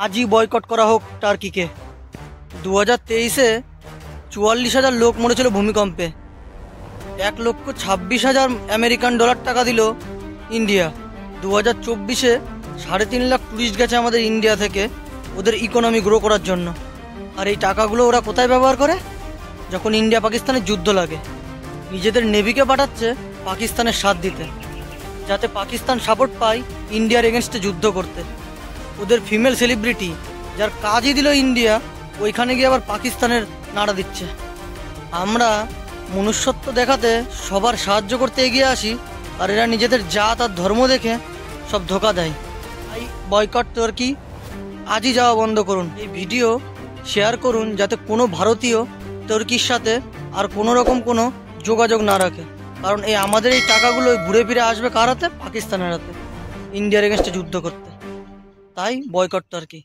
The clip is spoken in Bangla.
আজই বয়কট করা হোক টার্কিকে। 2023-এ 44,000 লোক মরেছিল ভূমিকম্পে। 1,26,000 আমেরিকান ডলার টাকা দিল ইন্ডিয়া। 2024-এ 3.5 লাখ টুরিস্ট গেছে আমাদের ইন্ডিয়া থেকে ওদের ইকোনমি গ্রো করার জন্য। আর এই টাকাগুলো ওরা কোথায় ব্যবহার করে? যখন ইন্ডিয়া পাকিস্তানের যুদ্ধ লাগে, নিজেদের নেভিকে পাঠাচ্ছে পাকিস্তানের সাথ দিতে, যাতে পাকিস্তান সাপোর্ট পায় ইন্ডিয়ার এগেনস্টে যুদ্ধ করতে। ওদের ফিমেল সেলিব্রিটি যার কাজই দিল ইন্ডিয়া, ওইখানে গিয়ে আবার পাকিস্তানের নাড়া দিচ্ছে। আমরা মনুষ্যত্ব দেখাতে সবার সাহায্য করতে এগিয়ে আসি, আর এরা নিজেদের জাত আর ধর্ম দেখে সব ধোকা দেয়। তাই বয়কট টার্কি, আজই যাওয়া বন্ধ করুন। এই ভিডিও শেয়ার করুন যাতে কোনো ভারতীয় টার্কির সাথে আর কোনো রকম কোনো যোগাযোগ না রাখে, কারণ আমাদের এই টাকাগুলো ঘুরে ফিরে আসবে কার হাতে? পাকিস্তানের হাতে, ইন্ডিয়ার এগেনস্টে যুদ্ধ করতে। তাই বয়কট টার্কি।